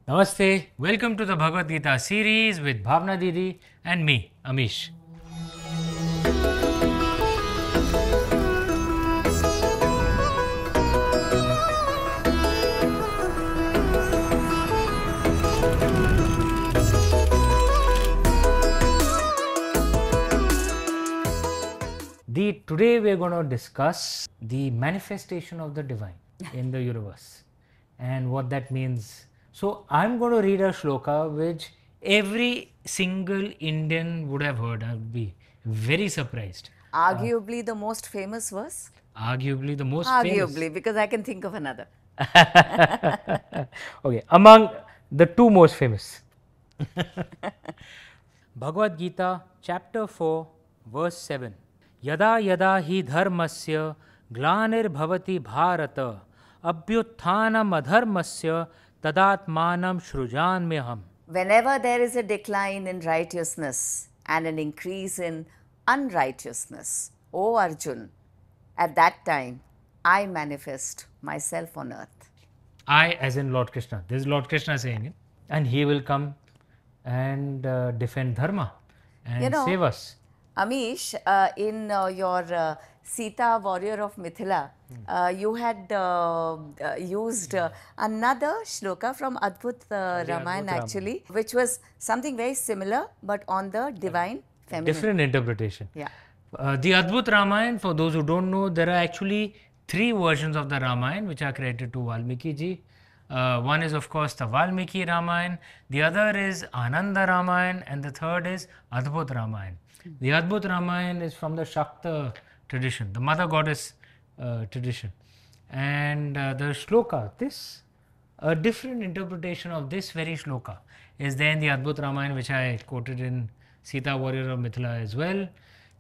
Namaste, welcome to the Bhagavad Gita series with Bhavna Didi and me, Amish. Today we are going to discuss the manifestation of the divine in the universe and what that means. So I'm going to read a shloka which every single Indian would have heard. I would be very surprised. Arguably the most famous verse? Arguably the most Arguably, because I can think of another. famous. Okay, among the two most famous. Bhagavad Gita, chapter 4, verse 7. Yada yada hi dharmasya glanirбhavati bharata abhyuthanam adharmasya tadatmanam shrujamyaham. Whenever there is a decline in righteousness and an increase in unrighteousness, O Arjun, at that time I manifest myself on earth. I, as in Lord Krishna. This is Lord Krishna saying it. And he will come and defend dharma and save us. Amish, in your Sita, warrior of Mithila, you had used another shloka from Adbhut Ramayana actually, which was something very similar but on the divine feminine. Different interpretation. Yeah. The Adbhut Ramayana, for those who don't know, there are actually three versions of the Ramayana which are credited to Valmiki ji. One is of course the Valmiki Ramayana, the other is Ananda Ramayana, and the third is Adbhut Ramayana. The Adbhut Ramayana is from the Shakta tradition, the mother goddess tradition. And the shloka, a different interpretation of this very shloka is there in the Adbhut Ramayana, which I quoted in Sita, warrior of Mithila as well.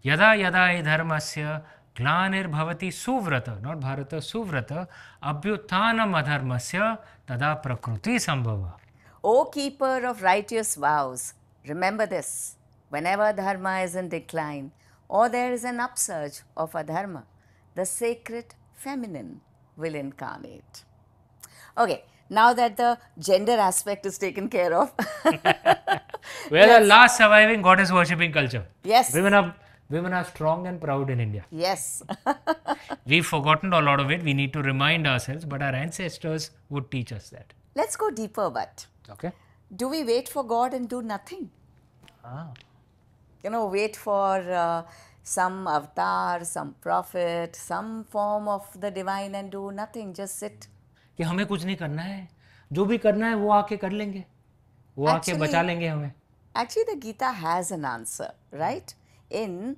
Yada yada hi dharmasya glanirбhavati suvrata, not bharata, suvrata, abhyuthanam adharmasya tada prakruti sambhava. O keeper of righteous vows, remember this. Whenever dharma is in decline or there is an upsurge of adharma, the sacred feminine will incarnate. Okay, now that the gender aspect is taken care of. We are the last surviving goddess worshipping culture. Yes. Women are strong and proud in India. Yes. We've forgotten a lot of it. We need to remind ourselves, but our ancestors would teach us that. Let's go deeper, but Okay. do we wait for God and do nothing? Wait for some avatar, some prophet, some form of the divine and do nothing, just sit. कि हमें कुछ नहीं करना है, जो भी करना है वो आके कर लेंगे, वो आके बचा लेंगे हमें. Actually, the Gita has an answer, right? In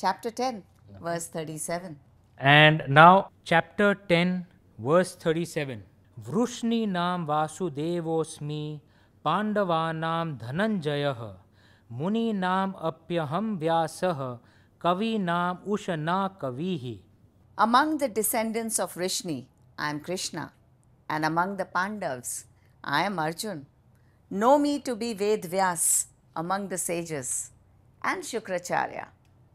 chapter 10, verse 37. And now, chapter 10, verse 37. Vrushni nam vasudevosmi pandavanam dhananjayah muni nam apyaham vyasah kavi nam ushana kavihi. Among the descendants of Vrishni, I am Krishna, and among the Pandavas, I am Arjun. Know me to be Ved Vyas among the sages, and Shukracharya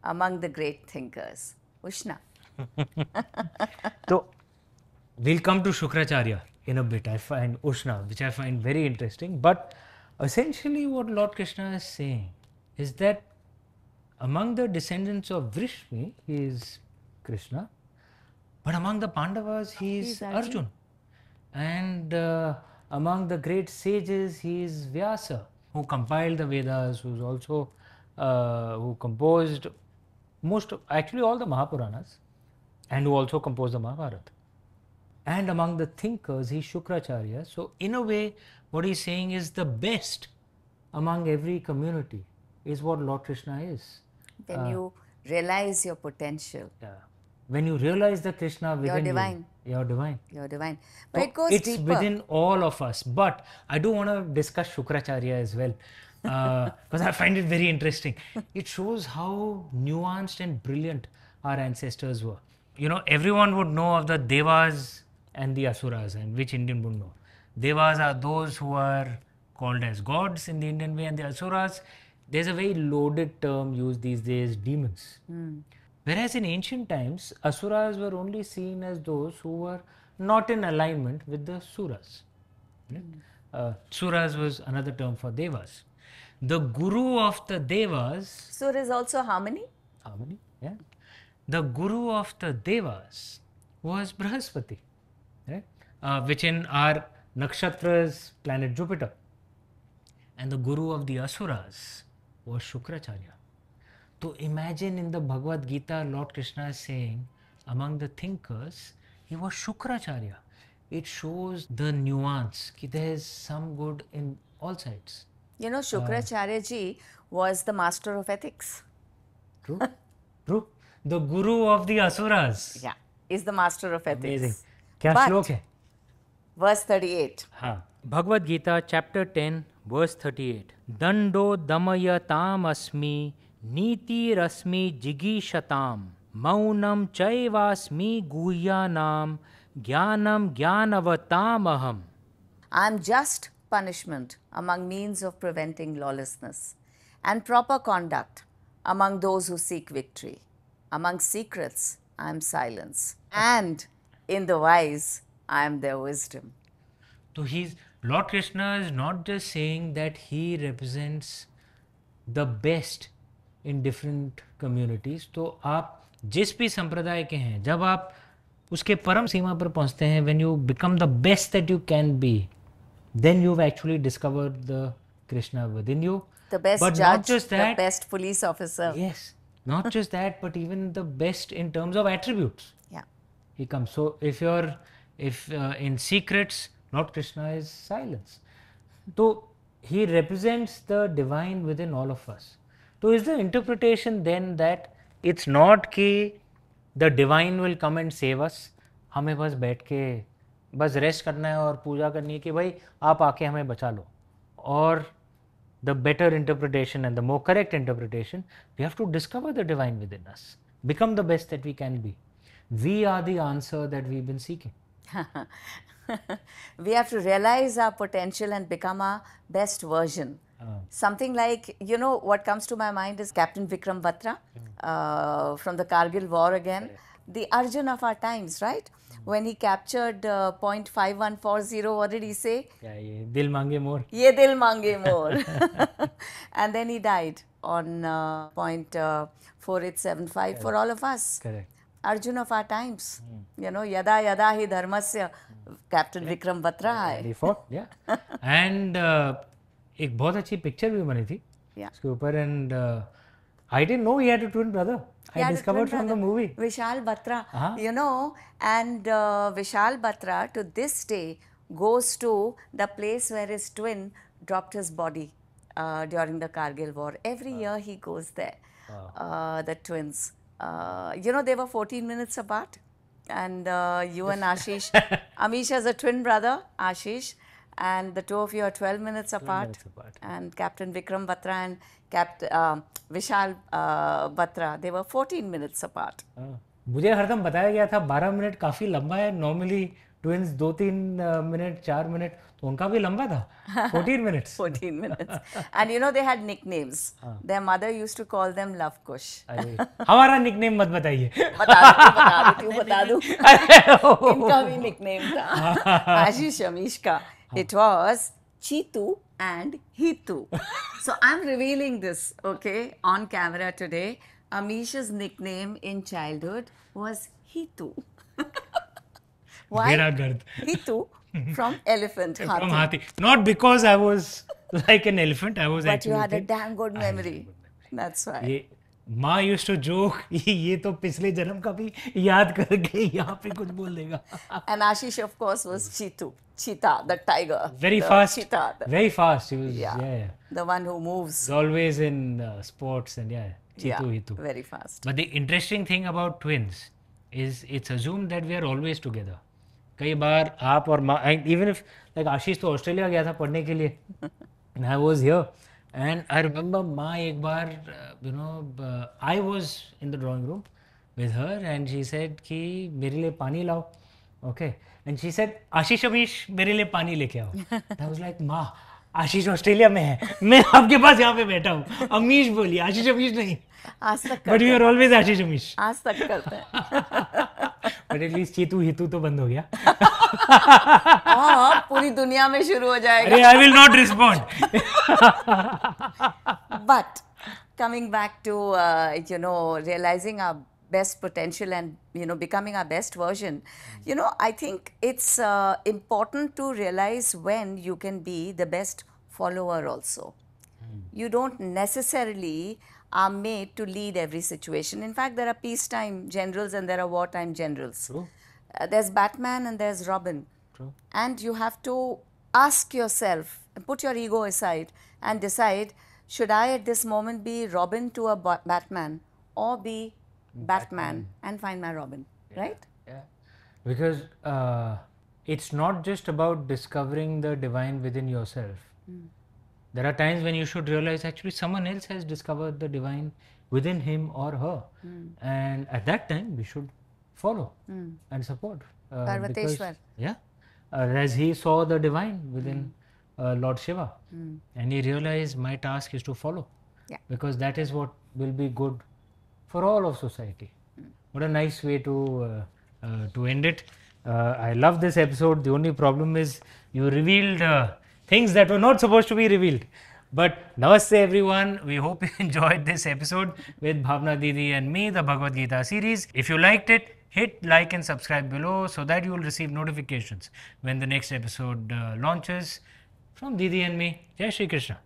among the great thinkers. Ushna. So, we'll come to Shukracharya in a bit. I find Ushna, which I find very interesting. But essentially, what Lord Krishna is saying is that among the descendants of Vrishni, he is Krishna, but among the Pandavas, he is Arjun. And among the great sages, he is Vyasa, who compiled the Vedas, who's also who composed actually all the Mahapuranas, and who also composed the Mahabharata. And among the thinkers, he's Shukracharya. So in a way, what he's saying is the best among every community is what Lord Krishna is. When you realize your potential. Yeah. When you realize the Krishna within divine. You're divine. You're divine. But So it goes it's deeper. within all of us. But I do want to discuss Shukracharya as well, because I find it very interesting. It shows how nuanced and brilliant our ancestors were. Everyone would know of the Devas and the Asuras, and which Indian would know? Devas are those who are called as gods in the Indian way, and the Asuras, there's a very loaded term used these days, demons. Whereas in ancient times, Asuras were only seen as those who were not in alignment with the Suras. Suras was another term for devas. The guru of the devas, Sur is also harmony. harmony, yeah. The guru of the devas was Brahaspati, right? Which in our nakshatras planet Jupiter. And the guru of the asuras was Shukracharya. So imagine in the Bhagavad Gita, Lord Krishna is saying, among the thinkers, he was Shukracharya. It shows the nuance, that there is some good in all sides. You know, Shukracharya ji was the master of ethics. True? True? The guru of the asuras. Yeah, is the master of ethics. Amazing. क्या But- श्लोक है? Verse 38. हाँ. Bhagavad Gita, chapter 10, verse 38. Dando damayatam asmi niti-rasmi jigishatam maunam chaivasmi guhyanam jnanam jnanavatamaham. I am just punishment among means of preventing lawlessness and proper conduct among those who seek victory. Among secrets, I am silence. And in the wise, I am their wisdom. So Lord Krishna is not just saying that he represents the best in different communities. तो आप जिस भी संप्रदाय के हैं, जब आप उसके परम सीमा पर पहुंचते हैं, when you become the best that you can be, then you've actually discovered the Krishna within you. The best But judge, not just that, the best police officer. yes, not just that, but even the best in terms of attributes. Yeah. He comes. So if in secrets, Lord Krishna is silence. So he represents the divine within all of us. So is the interpretation then that it's not कि the divine will come and save us, हमें बस बैठ के बस rest करना है और पूजा करनी है कि भाई आप आके हमें बचा लो, और the better interpretation and the more correct interpretation, we have to discover the divine within us, become the best that we can be. We are the answer that we've been seeking. We have to realize our potential and become our best version. Something like, you know, what comes to my mind is Captain Vikram Batra from the Kargil war again. The Arjun of our times, right? When he captured .5140, what did he say? क्या ये दिल मांगे मोर? Ye dil mange more. And then he died on .4875 for all of us. Correct. Arjun of our times. You know, yada yada hi dharmasya. Captain Vikram Batra hai. He fought, yeah. And एक बहुत अच्छी picture भी बनी थी Yeah. उसके ऊपर, and I didn't know he had a twin brother. He I had a discovered twin from the brother, movie. Vishal Batra. Uh-huh. You know, and Vishal Batra to this day goes to the place where his twin dropped his body during the Kargil war. Every year he goes there, the twins. You know, they were 14 minutes apart. And you and Ashish, Amish has a twin brother, Ashish, and the two of you are 12 minutes apart. minutes apart. And Captain Vikram Batra and Vishal Batra, they were 14 minutes apart. मुझे हरदम बताया गया था 12 minute काफी लंबा है. Normally twins 2-3 minute 4 minute, तो उनका भी लंबा था 14 minutes. 14 minutes. And you know, they had nicknames. Their mother used to call them Love Kush. अरे हमारा निकनेम मत बताइए. बता दूं. इनका भी nickname था. Ashish Amish का. It was Chitu and Hitu. So I'm revealing this, okay, on camera today. Amish's nickname in childhood was Hitu. Why? मेरा दर्द. Hitu from elephant. From Hathi. हाथी. Not because I was like an elephant. I was But actually. you had a thin. damn good memory. That's why. ये माँ used to joke, ये तो पिछले जन्म का भी याद करके यहाँ पे कुछ बोल देगा. And Ashish, of course, was Chitu. Cheetah, the tiger. Very the fast. Cheetah, Very fast. He was. Yeah. Yeah. the one who moves. He's always in sports and yeah. Chitu, Hitu. Very fast. But the interesting thing about twins is it's assumed that we are always together. कई बार आप और माँ, even if like आशीष तो Australia गया था पढ़ने के लिए, and I was here, and I remember माँ एक बार, you know, I was in the drawing room with her and she said कि मेरे लिए पानी लाओ, okay, and she said आशीष अमीश मेरे लिए पानी लेके आओ. I was like माँ आशीष ऑस्ट्रेलिया में है, मैं आपके पास यहाँ पे बैठा हूँ, अमीश बोली, आशीष अमीश नहीं. आज तक But we are always आशीष अमीश. आज तक करते हैं. बट एटलीस्ट चीतू हितू तो बंद हो गया. हाँ, पूरी दुनिया में शुरू हो जाएगा. अरे, I will not respond. But coming back to realizing our best potential and becoming our best version, I think it's important to realize when you can be the best follower also. You don't necessarily are made to lead every situation. In fact, there are peacetime generals and there are wartime generals. True. There's Batman and there's Robin. True. And you have to ask yourself and put your ego aside and decide, should I at this moment be Robin to a Batman or be Batman and find my Robin, right? Yeah. Because it's not just about discovering the divine within yourself. There are times when you should realize actually someone else has discovered the divine within him or her. And at that time, we should follow and support. Parvateshwar. Yeah. As he saw the divine within Lord Shiva. And he realized my task is to follow. Yeah. Because that is what will be good for all of society. What a nice way to end it. I love this episode. The only problem is you revealed things that were not supposed to be revealed. But namaste everyone. We hope you enjoyed this episode with Bhavna Didi and me, the Bhagavad Gita series. If you liked it, hit like and subscribe below so that you will receive notifications when the next episode launches. From Didi and me, Jai Shri Krishna.